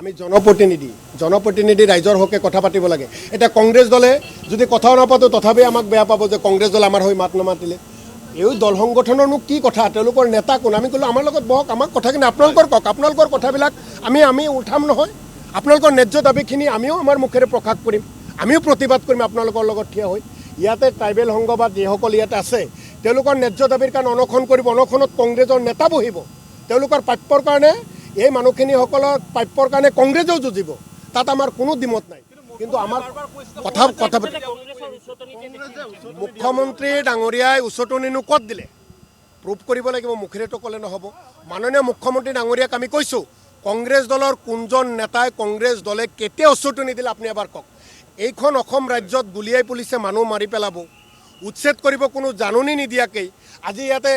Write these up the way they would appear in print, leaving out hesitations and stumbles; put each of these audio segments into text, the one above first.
আমি জনপ্ৰতিনিধি ৰাইজৰ হকে কথা পাতিব লাগে। এটা কংগ্ৰেছ দলে যদি কথাও নাপাতো তথাপি আমাক বেয়া পাব যে কংগ্ৰেছ দলে আমাৰ হৈ মাত নামাতিলে। এই দল সংগঠনৰনো কি কথা, তেওঁলোকৰ নেতা কোন? আমি ক'লো আমাৰ লগত বহক, আমাক কথাখিনি আপোনালোকৰ কওক, আপোনালোকৰ কথাবিলাক আমি উঠাম নহয়। আপোনালোকৰ ন্যায্য দাবীখিনি আমিও আমাৰ মুখেৰে প্ৰকাশ কৰিম, আমিও প্ৰতিবাদ কৰিম আপোনালোকৰ লগত থিয় হৈ। ইয়াতে ট্ৰাইবেল সংঘ বা যিসকল ইয়াতে আছে তেওঁলোকৰ ন্যায্য দাবীৰ কাৰণে অনশন কৰিব, অনশনত কংগ্ৰেছৰ নেতা বহিব। তেওঁলোকৰ প্ৰাপ্যৰ কাৰণে এই মানুহখিনিসকলৰ প্ৰাপ্যৰ কাৰণে কংগ্ৰেছেও যুঁজিব, তাত আমাৰ কোনো দ্বিমত নাই। কিন্তু আমাৰ কথা মুখ্যমন্ত্ৰী ডাঙৰীয়াই উচতনিনো ক'ত দিলে প্ৰুভ কৰিব লাগিব, মুখেৰেতো ক'লে নহ'ব। মাননীয় মুখ্যমন্ত্ৰী ডাঙৰীয়াক আমি কৈছোঁ, কংগ্ৰেছ দলৰ কোনজন নেতাই কংগ্ৰেছ দলে কেতিয়া উচতনি দিলে আপুনি এবাৰ কওক। এইখন অসম ৰাজ্যত গুলিয়াই পুলিচে মানুহ মাৰি পেলাব, উচ্ছেদ কৰিব কোনো জাননী নিদিয়াকৈ। আজি ইয়াতে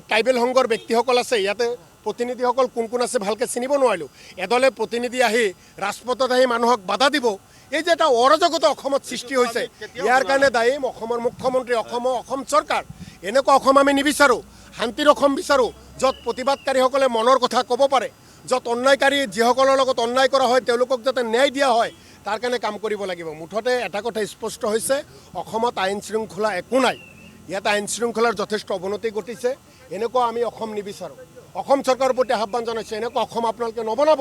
ট্ৰাইবেল সংঘৰ ব্যক্তিসকল আছে, ইয়াতে প্ৰতিনিধিসকল কোন কোন আছে ভালকৈ চিনিব নোৱাৰিলোঁ। এদলে প্ৰতিনিধি আহি ৰাজপথত আহি মানুহক বাধা দিব, এই যে এটা অৰাজকতা অসমত সৃষ্টি হৈছে, ইয়াৰ কাৰণে দায়ী অসমৰ মুখ্যমন্ত্ৰী, অসম চৰকাৰ। এনেকুৱা অসম আমি নিবিচাৰোঁ, শান্তিৰ অসম বিচাৰোঁ, য'ত প্ৰতিবাদকাৰীসকলে মনৰ কথা ক'ব পাৰে, য'ত অন্যায়কাৰী যিসকলৰ লগত অন্যায় কৰা হয় তেওঁলোকক যাতে ন্যায় দিয়া হয়, তাৰ কাৰণে কাম কৰিব লাগিব। মুঠতে এটা কথা স্পষ্ট হৈছে, অসমত আইন শৃংখলা একো নাই। ইয়াতে আইন শৃংখলাৰ যথেষ্ট অৱনতি ঘটিছে। এনেকুৱা আমি অসম নিবিচাৰোঁ। অসম চৰকাৰৰ প্ৰতি আহ্বান জনাইছোঁ, এনেকুৱা অসম আপোনালোকে নবনাব,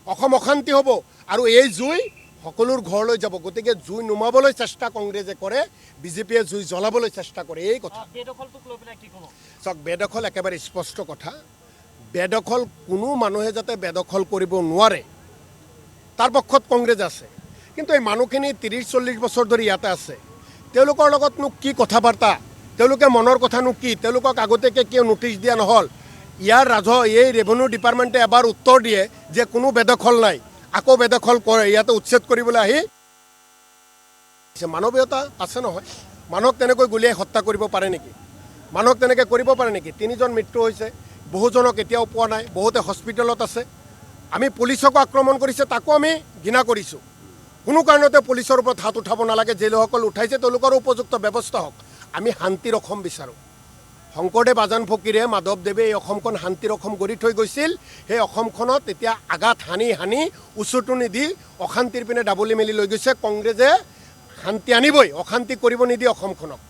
অসম অশান্তি হ'ব আৰু এই জুই সকলোৰ ঘৰলৈ যাব। গতিকে জুই নুমাবলৈ চেষ্টা কংগ্ৰেছে কৰে, বিজেপিয়ে জুই জ্বলাবলৈ চেষ্টা কৰে, এই কথা। চাওক, বেদখল একেবাৰে স্পষ্ট কথা। বেদখল কোনো মানুহে যাতে বেদখল কৰিব নোৱাৰে তাৰ পক্ষত কংগ্ৰেছ আছে। কিন্তু এই মানুহখিনি 30-40 বছৰ ধৰি ইয়াতে আছে, তেওঁলোকৰ লগতনো কি কথা বাৰ্তা, তেওঁলোকে মনৰ কথানো কি, তেওঁলোকক আগতীয়াকৈ কিয় নটিচ দিয়া নহ'ল? ইয়াৰ এই ৰেভিনিউ ডিপাৰ্টমেণ্টে এবাৰ উত্তৰ দিয়ে যে কোনো বেদখল নাই, আকৌ বেদখল কৰে, ইয়াতে উচ্ছেদ কৰিবলৈ আহি। মানৱীয়তা আছে নহয়? মানুহক তেনেকৈ গুলিয়াই হত্যা কৰিব পাৰে নেকি? মানুহক তেনেকৈ কৰিব পাৰে নেকি? 3জন মৃত্যু হৈছে, বহুজনক এতিয়াও পোৱা নাই, বহুতে হস্পিটেলত আছে। আমি পুলিচকো আক্ৰমণ কৰিছে, তাকো আমি ঘৃণা কৰিছোঁ। কোনো কাৰণতে পুলিচৰ ওপৰত হাত উঠাব নালাগে, যিসকল উঠাইছে তেওঁলোকৰো উপযুক্ত ব্যৱস্থা হওক। আমি শান্তিৰ অসম বিচাৰোঁ। শংকৰদেৱ, আজান ফকীৰে, মাধৱদেৱে এই অসমখন শান্তিৰ অসম গঢ়ি থৈ গৈছিল। সেই অসমখনত এতিয়া আঘাত হানি উচতনি দি অশান্তিৰ পিনে ডাবলি মেলি লৈ গৈছে। কংগ্ৰেছে শান্তি আনিবই, অশান্তি কৰিব নিদিয়ে অসমখনক।